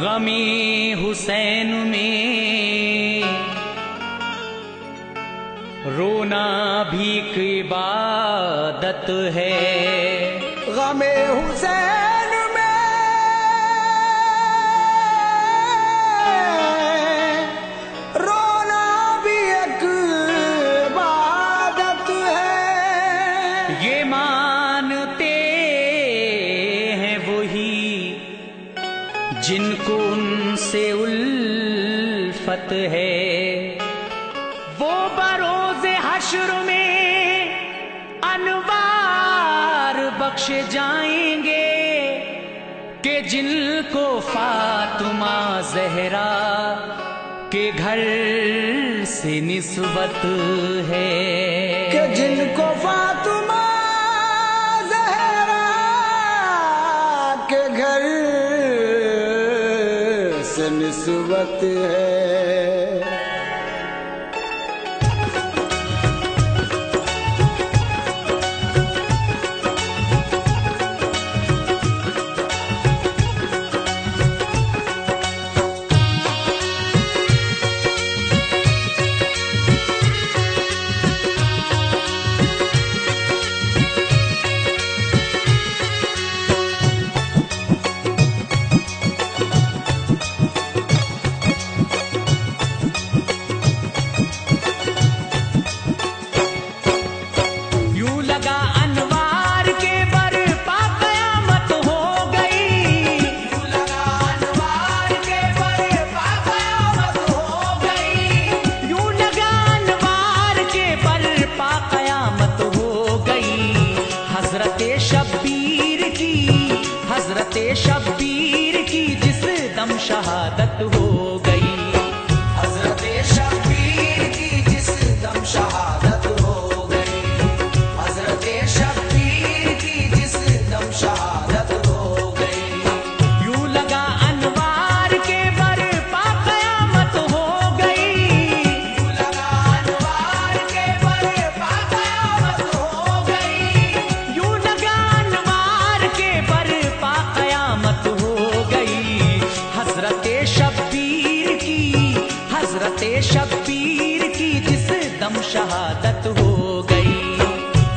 गमी हुसैन में रोना भी एक इबादत है। गमे हुसैन में रोना भी एक इबादत है। ये मानते हैं वही जिनको उनसे उल्फत है। वो बरोज़े हश्र में अनवार बख्शे जाएंगे कि जिनको फातिमा ज़हरा के घर से निस्बत है। कि जिनको फातिमा ज़हरा के घर से निस्बत है। शब्बीर की जिस दम शहादत हो गई। हज़रत शब्बीर की जिस दम शहादत हो गई। हज़रत शब्बीर की जिस दम शहादत हो गई। यूं लगा अनवार के बरपा क़यामत हो गई। यूं लगा अनवार के बरपा क़यामत हो गई। यूं लगा अनवार के बरपा क़यामत हो गई। हज़रत शब्बीर की जिस दम शहादत हो गई।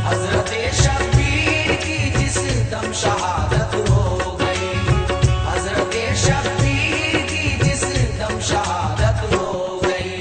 हज़रत शब्बीर की जिस दम शहादत हो गई। हज़रत शब्बीर की जिस दम शहादत हो गई।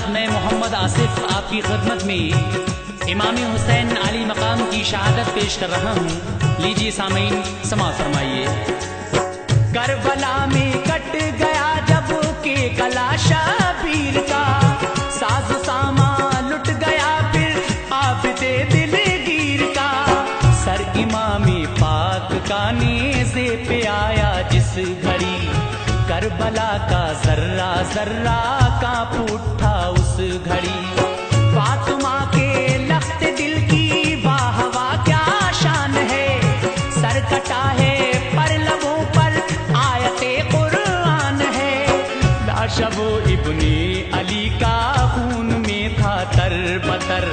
मैं मोहम्मद आसिफ आपकी खिदमत में इमाम हुसैन अली मकाम की शहादत पेश कर रहा हूँ। लीजिए सामीन समाअत फरमाइए। करबला में कट गया जब के गला शबीर का, साज सामा लुट गया फिर आबिदे दिलगीर का। सर इमाम पाक का नेज़े पे आया जिस घड़ी, करबला का जर्रा जर्रा कांप उठा उस घड़ी। फातिमा के लख्त दिल की वाह वाह क्या शान है। सर कटा है पर लबों पर आयते कुरान है। लाशा वो इब्ने अली का खून में था तर बतर।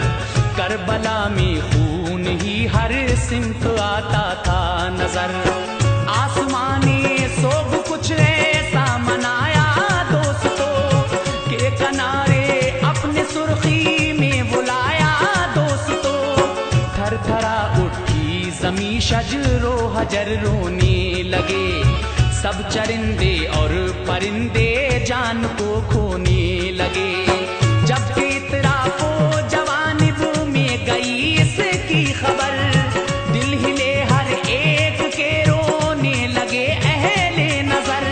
करबला में खून ही हर सिमत आता था नजर। आसमानी सोग कुछ ऐसा मनाया दोस्तों के किनारे अपने सुर्खी में बुलाया दोस्तों। थर थरा उठी जमी शजरो हजर रोने लगे। सब चरिंदे और परिंदे जान को खोने लगे। जब इतराफो जवानिब में गई इसकी खबर, दिल हिले हर एक के रोने लगे अहले नजर।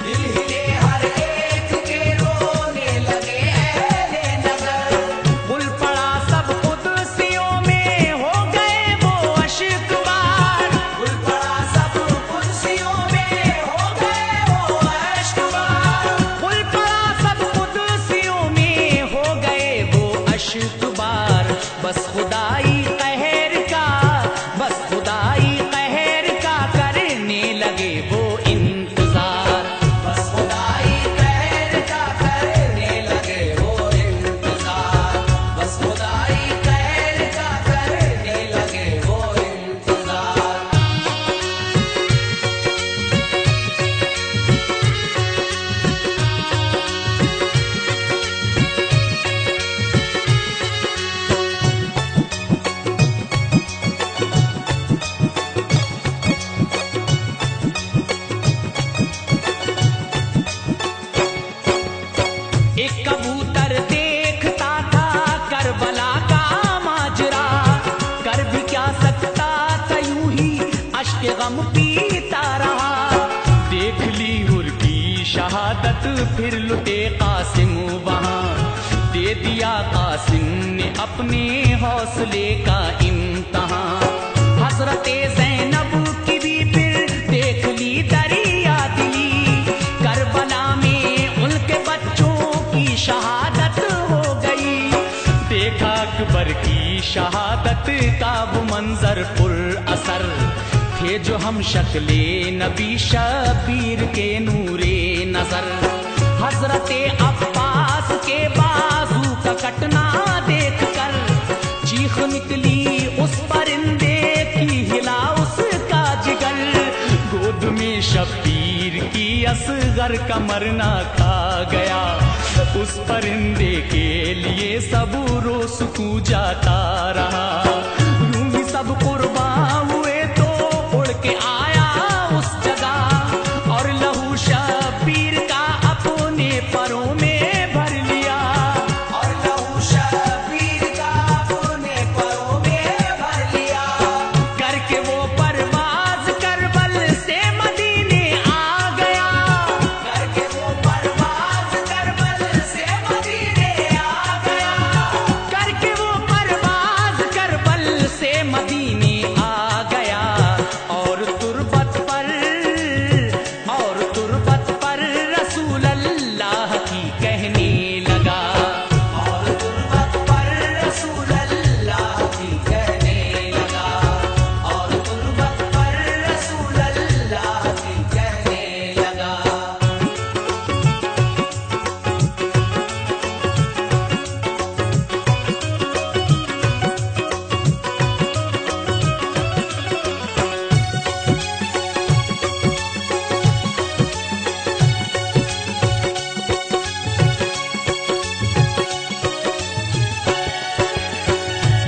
दिल हिले हर गम पीता रहा। देख ली हुर की शहादत फिर लुटे कासिम वहां, दे दिया कासिम ने अपने हौसले का इम्तहान। हजरते ज़ैनब की भी फिर देख ली दरिया दिली, करबला में उनके बच्चों की शहादत हो गई। देखा अकबर की शहादत का वो मंजर पुर असर, थे जो हम शक्ले नबी शबीर के नूरे नजर। हजरते अब्बास के बाजू का कटना देख कर चीख निकली उस परिंदे की, हिला उसका जिगर। गोद में शबीर की असगर का मरना खा गया, उस परिंदे के लिए सब रोज जाता रहा। रूही सब कुर्बान हुए तो उड़ के आया उस जगह, और लहू शबीर का अपने परों में भर लिया। और लहू शबीर का अपने परों में भर लिया। करके वो परवाज करबल से मदीने आ गया, करके वो परवाज करबल से मदीने आ गया। करके वो परवाज करबल से मदीने आ गया। और तुरबत पर रसूल अल्लाह की कहने लगा। और तुरबत पर रसूल अल्लाह की कहने लगा। और तुरबत पर रसूल अल्लाह की कहने लगा।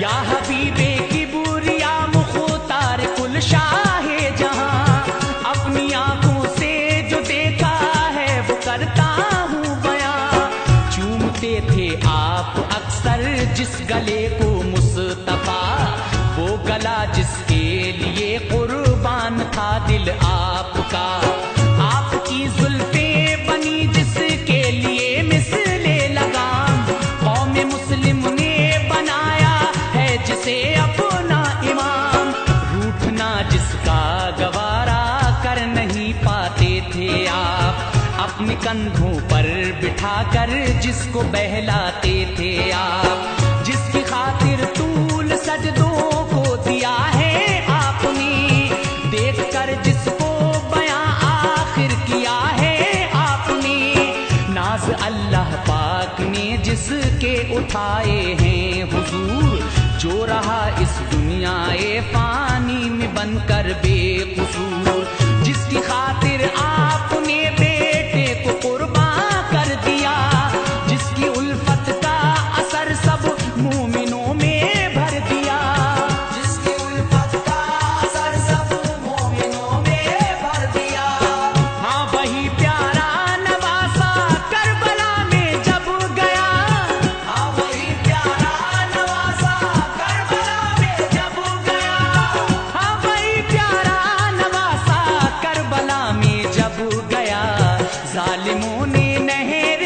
या हबीबे की बुरिया मुख्तार कुल शाहे जहां, अपनी आंखों से जो देखा है वो करता हूँ बयां। चूमते थे आप अक्सर जिस गले को मुस्तफा, वो गला जिसके लिए कुर्बान था दिल आपका। आपकी जुल्फे बनी जिसके लिए मिसले लगाम, कौम मुस्लिम ने बनाया है जिसे अपना इमाम। रूठना जिसका गवारा कर नहीं पाते थे आप, अपने कंधों पर बिठाकर जिसको बहलाते थे आप। जिसकी खातिर तूल सजदों को दिया है आपने, देखकर जिसको बयां आखिर किया है आपने। नाज अल्लाह पाक ने जिसके उठाए हैं हुजूर, जो रहा इस दुनियाए फानी में बनकर बेकसूर। जिसकी खातिर आपने बेटे को कुर्बान कर दिया, जिसकी उल्फत का असर सब मोमिनों में भर दिया। जिसकी उल्फत का असर सब मोमिनों में भर दिया। हाँ वही प्यारा नवासा करबला में जब गया। हाँ वही प्यारा नवासा करबला में जब गया। हाँ वही प्यारा नवासा करबला में जब गया। जालिमों ने नहर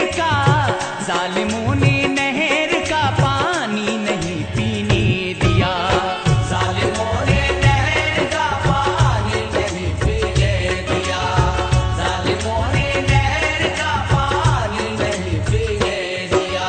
का पानी नहीं पीने दिया। जालिमों ने नहर का पानी नहीं पीने दिया। जालिमों ने नहर का पानी नहीं पीने दिया।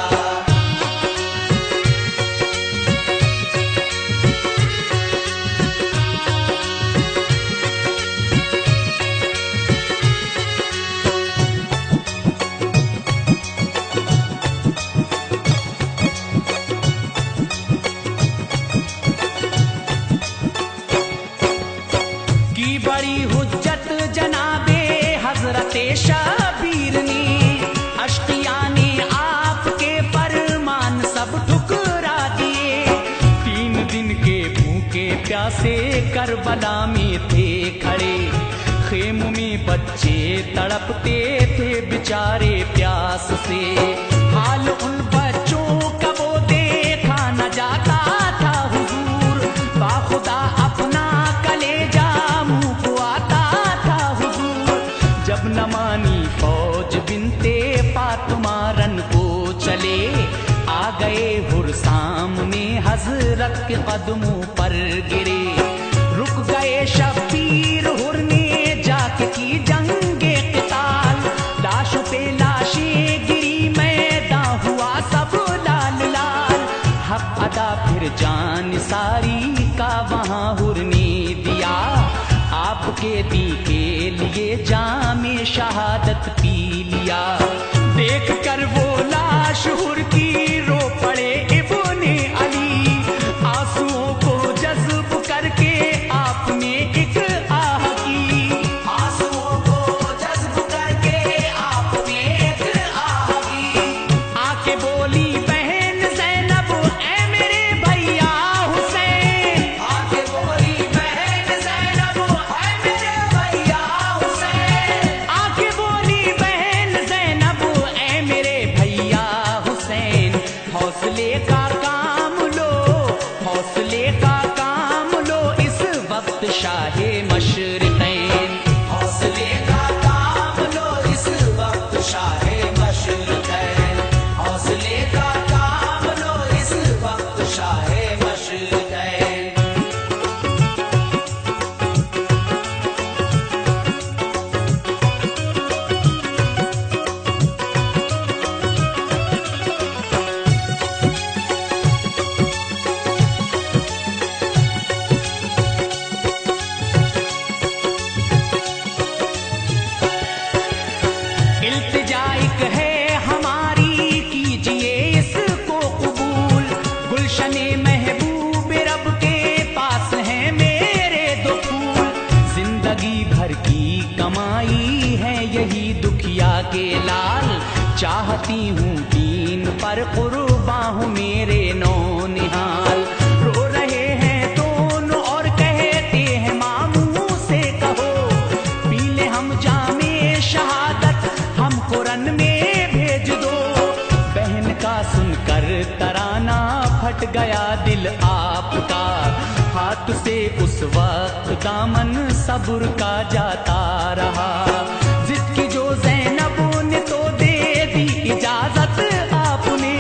की बड़ी हुज्जत जनाबे हजरते शबीर ने, अश्किया ने आपके फरमान सब ठुकरा दिए। 3 दिन के भूखे प्यासे करबला में थे खड़े, खेमों में बच्चे तड़पते थे बेचारे प्यास से। हाल उन बच्चों का वो देखा न जाता था हुजूर, बाखुदा अपना कलेजा मुंह को न मानी फौज बिनते फातिमा रन को चले, आ गए हुर सामने हजरत के कदमों पर गिरे। रुक गए शब्बीर हुर ने जाके की जंगे क़िताल, लाशों पे लाशें गिरी मैदान हुआ सब लाल लाल। हक अदा फिर जान सारी का वहां हुर ने दिया, आपके दी के लिए जामे शहादत पी लिया। देख कर वो लाश हुर की रो पड़े इब्ने अली, आंसुओं को जज्ब करके आपने एक आह की। आंसुओं को जज्ब करके आपने एक आह की। आके बोली बहन ज़ैनब ऐ मेरे भैया हुसैन, आके बोली बहन ज़ैनब ऐ मेरे भैया हुसैन। आके बोली बहन ज़ैनब ऐ मेरे भैया हुसैन। हौसले का काम लो, हौसले का काम लो, इस वक्त शाहे मशरिक़ैन। हौसले का काम लो इस वक्त शाहे मशरिक़ैन। हौसले का काम लो इस वक्त शाहे मशरिक़ैन। इल्तिजा एक है हमारी कीजिए इसको कबूल, गुलशने महबूब रब के पास है मेरे दो फूल। जिंदगी भर की कमाई है यही दुखिया के लाल, चाहती हूँ दीन पर कुर्बां हूँ मेरे नौनिहाल। रो रहे हैं दोनों और कहते हैं मामू से कहो, पी ले हम जामे शहादत हमको रन में भेज दो। बहन का सुनकर तराना फट गया दिल आपका, हाथ से उस वक्त दामन सब्र का जाता रहा। जिद की जो ज़ैनब ने तो दे दी इजाजत आपने,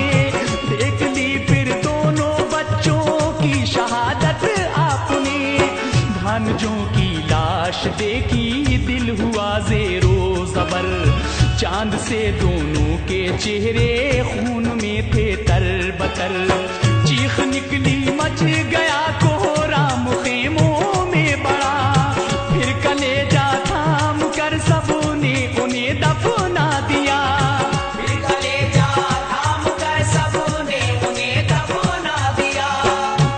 देख ली फिर दोनों बच्चों की शहादत आपने। भांजों की लाश देखी दिल हुआ ज़ेरो ज़बर, चांद से दोनों के चेहरे खून में थे तरबतर। चीख निकली मच गया कोहराम खेमों में बड़ा, फिर कलेजा थाम कर सबने उन्हें दफना दिया। फिर कलेजा थाम कर सबने उन्हें दफना दिया।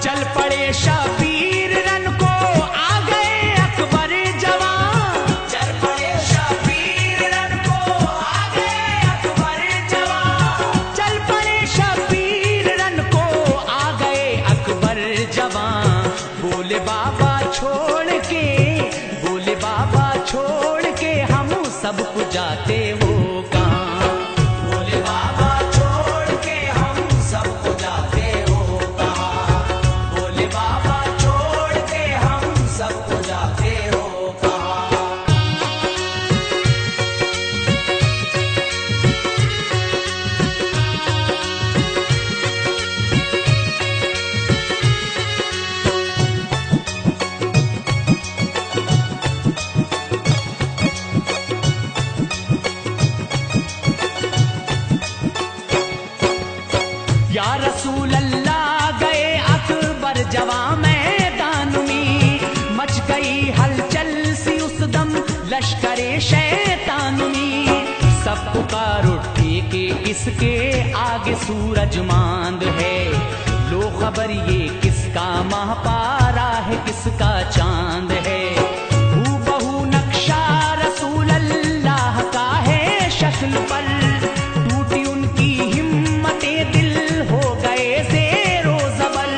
चल पड़े शबीर रन को आ गए अकबर जवान, चल पड़े शबीर रन को आ गए अकबर जवान। चल पड़े शबीर रन को आ गए अकबर जवान। बोले बाबा छोड़ के, बोले बाबा छोड़ के हम सबको जाते हो कहाँ। बोले बाबा छोड़ के हम सबको जाते हो कहाँ। बोले बाबा छोड़ के हम सबको जाते हो कहाँ। या रसूल अल्लाह गए अकबर जवां मैदान में, मच गई हलचल सी उस दम लश्करे शैतान में। सब पुकार उठे के इसके आगे सूरज मांद है, लो खबर ये किसका माह पारा है किसका चांद है। हूबहू नक्शा रसूल अल्लाह का है शक्ल पर, टूटी उनकी हिम्मतें दिल हो गए ज़ेरो ज़बर।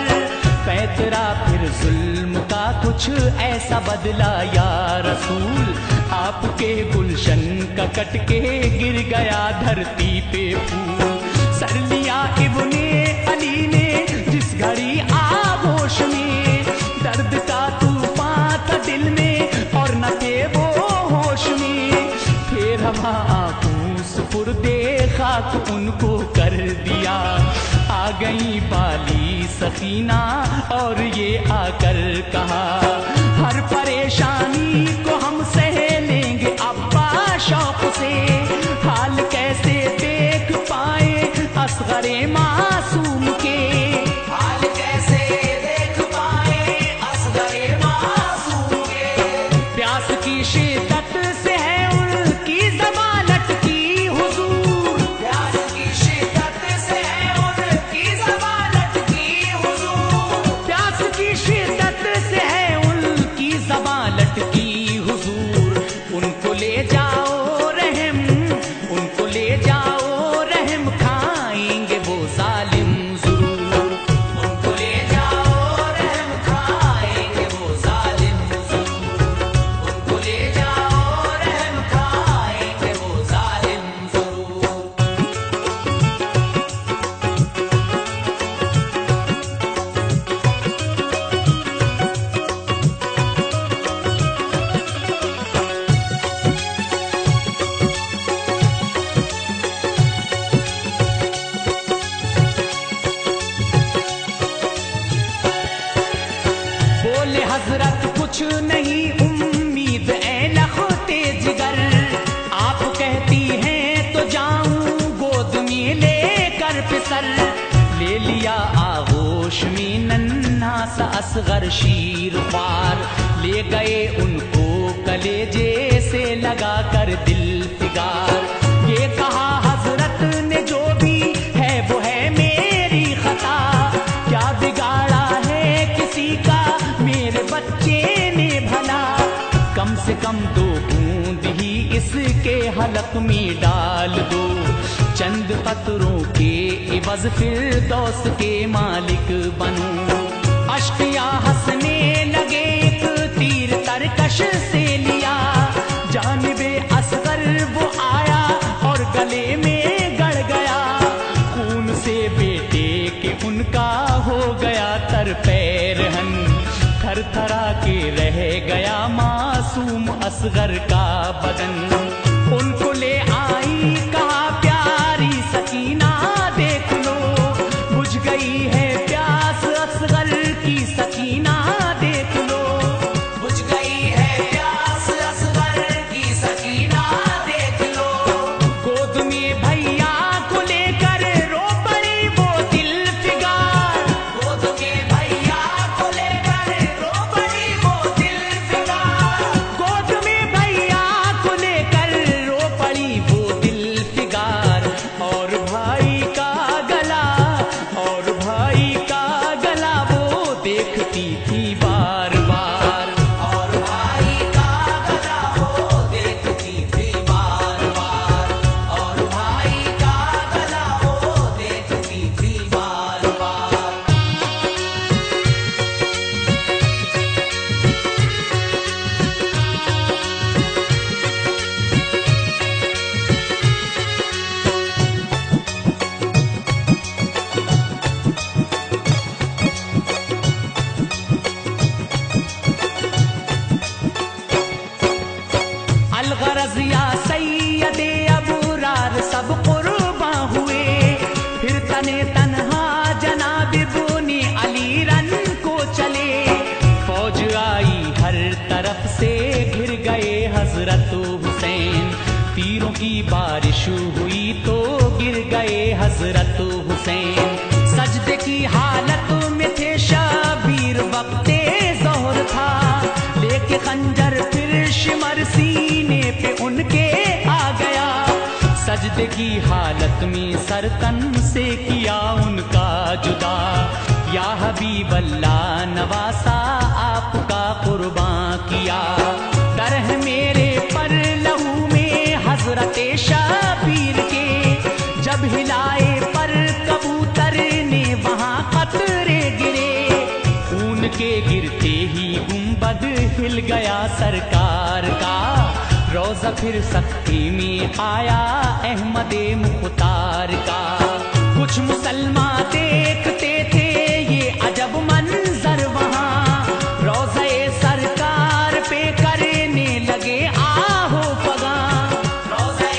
पैतरा फिर जुल्म का कुछ ऐसा बदला या रसूल, आपके गुलशन का कट के गिर गया धरती पे फूल। सर लिया इब्ने अली ने जिस घड़ी आगोश में, दर्द का तूफान था दिल में और न थे वो होश में। फेर वहाँ आंखों सुपुर्दे खाक उनको कर दिया। आ गई बाली सकीना और ये आकर कहा, हर परेशानी को हम सह लेंगे अब्बा शौक से। हाल कैसे देख पाए असगरे मासूम के, हाल कैसे देख पाए असगरे मासूम के। प्यास की शिद्दत से है उनकी ज़बान लटकी हुजूर, प्यास की शिद्दत से है उनकी ज़बान लटकी हुजूर। प्यास की शिद्दत से है उनकी ज़बान लटकी हुजूर। उनको ले जाओ रहम, उनको ले जाओ रहम, खाएंगे वो जालिम ज़रूर। उनको ले जाओ रहम खाएंगे वो जालिम ज़रूर। उनको ले जाओ रहम खाएंगे वो जालिम ज़रूर। बोले हजरत कुछ नहीं उम्मीद ए लखते जिगर, आप कहती हैं तो जाऊं गोद में लेकर फिसर। ले लिया आगोश में नन्हा सा असगर शीर ख्वार, ले गए उनको कलेजे से लगा कर दिल फिगार। ये कहा हजरत ने जो भी है वो है मेरी खता, क्या बिगाड़ा है किसी का मेरे बच्चे ने भला। कम से कम 2 बूंद ही इसके हलक में डाल दो, चंद कतरों के इवज फिरदौस के मालिक बनूं। अश्किया हंसने लगे, एक तीर तरकश से लिया, जानिबे असगर वो आया और गले में गड़ गया। खून से बेटे के उनका हो गया तर पैरहन, थर थरा के रह गया मासूम असगर का बदन। उनको ले आई कहा प्यारी सकीना देख लो, बुझ गई है प्यास असगर की सकीना देख लो। बुझ गई है प्यास असगर की सकीना देख लो। गोद में भैया को लेकर रो पड़ी वो दिल फिगार, गोद में भैया को लेकर रो पड़ी वो दिल फिगार। गोद में भैया को लेकर रो पड़ी वो दिल फिगार। और भाई का गला, और भाई का गला वो देखती थी बार बार। और भाई का गला वो देखती थी बार बार। और भाई का गला वो देखती थी बार बार। अलगरज या सैयदे अबरार सब कुर्बां हुए, फिर तने तन्हा जनाब इब्ने अली रन को चले। फौज आई हर तरफ से, घिर गए हजरत हुसैन। तीरों की बारिश हुई तो गिर गए हजरत हुसैन। सजदे की हालत में थे शबीर, वक्ते ज़ोहर था। लेके खंजर फिर शिमर सीने पे उनके आ गया। सजदे की हालत में सर तन से किया उनका जुदा। या हबीब अल्लाह नवासा आपका कुर्बान किया। डर है मेरे पर लहू में हजरत शबीर के, जब हिलाए पर कबूतर ने वहां कतरे गिरे। खून के गिरते ही गुंबद हिल गया सरकार का। रोजा फिर सख्ती में आया अहमदे मुख्तार का। कुछ मुसलमान देखते थे ये अजब मंजर वहां। रोज़े सरकार पे करने लगे आहो पगा। रोज़े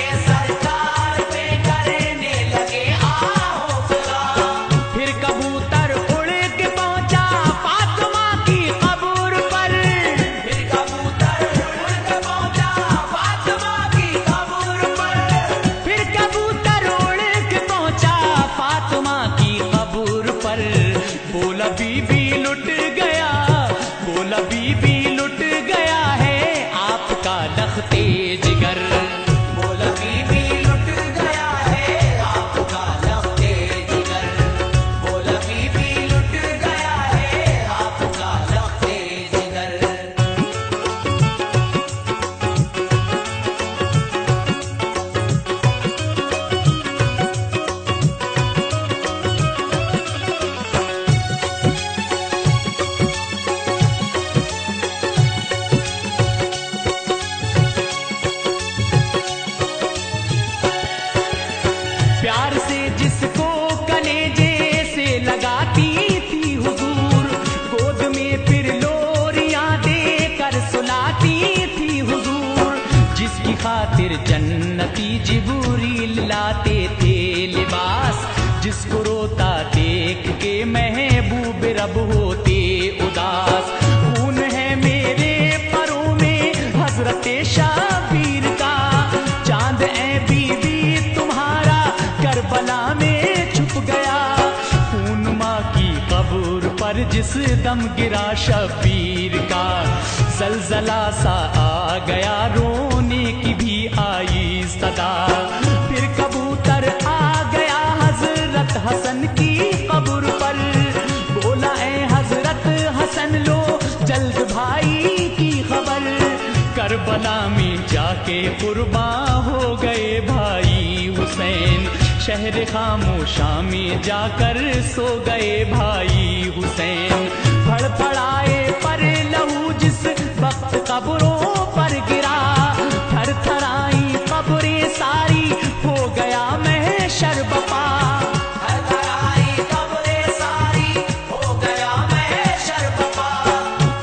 जन्नती जिब्रील लाते थे लिबास, जिसको रोता देख के महबूब रब होते उदास। खून है मेरे परों में हजरत शाबीर का, चांद ए बीबी तुम्हारा करबला में छुप गया। खून माँ की कब्र पर जिस दम गिरा शबीर का, जलजला सा आ गया रोने की भी आई सदा। फिर कबूतर आ गया हजरत हसन की कब्र पर, बोला ए हजरत हसन लो जल्द भाई की खबर। करबला में जाके कुर्बान हो गए भाई हुसैन, शहर खामोशा में जाकर सो गए भाई हुसैन। फड़फड़ाए पर लहू जिस वक्त कब्रों पर गिरा, थरथराई कब्रें सारी हो गया महशर बपा। थरथराई कब्रें सारी हो गया महशर बपा।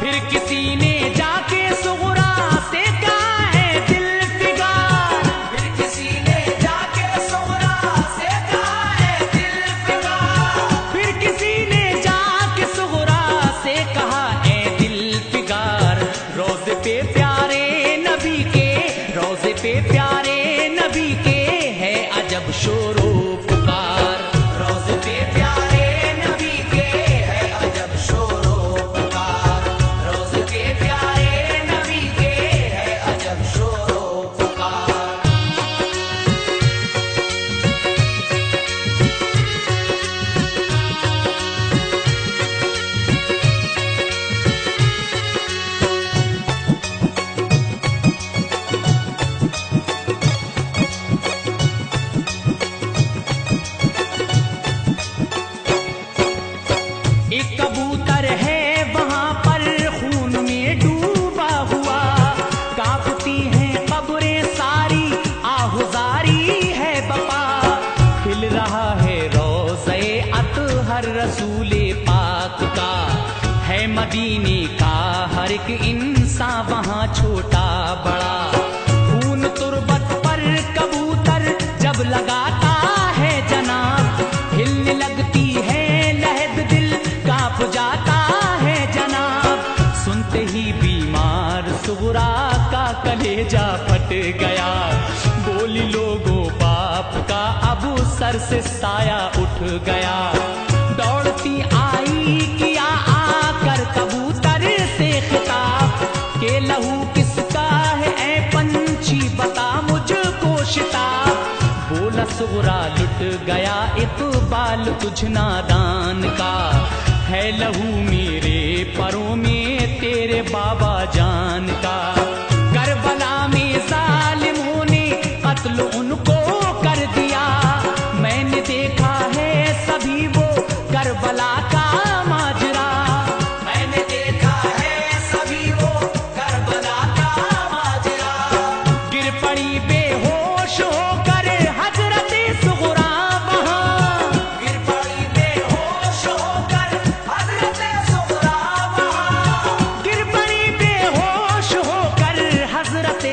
फिर किसी ने जाके सुगरा से कहा है दिल फिगार, फिर किसी ने जाके सुगरा से कहा है दिल फिगार। फिर किसी ने जाके सुगरा से कहा है दिल फिगार। रोज़े पे प्यारे नबी के, रोज़े पे प्यारे नबी के है अजब शोरो पुकार। रोज़े पे प्यारे नबी के है अजब शोरो पुकार। रोज़े पे प्यारे नबी के है अजब शोरो पुकार। एक कबूतर है वहां पर खून में डूबा हुआ, कांपती हैं कब्रें सारी आहुजारी है बपा। खिल रहा है रोज़े अतहर रसूले पाक का, है मदीने का हर एक इंसान वहां छोटा बड़ा। खून तुरबत पर कबूतर जब लगाता है जनाब, हिलने लगती है लहद दिल कांप जाता है जनाब। सुनते ही बीमार सुगरा का कलेजा फट गया, बोली लोगों बाप का अब सर से साया उठ गया। दौड़ती आई किया आकर कबूतर से खिताब, के लहू किसका है ऐ पंछी बता मुझको शिताब। बोला सुगरा लुट गया इकबाल तुझ नादान का, है लहू मेरे परों में तेरे बाबा जान का। करबला में जालिमों ने कत्ल उनको कर दिया, मैंने देखा है सभी वो करबला का माजरा। मैंने देखा है सभी वो करबला का माजरा। गिर पड़ी बेहोश होकर हजरत सुगरा वहां, गिर पड़ी बेहोश होकर हजरत सुगरा वहां। गिर पड़ी बेहोश होकर हजरत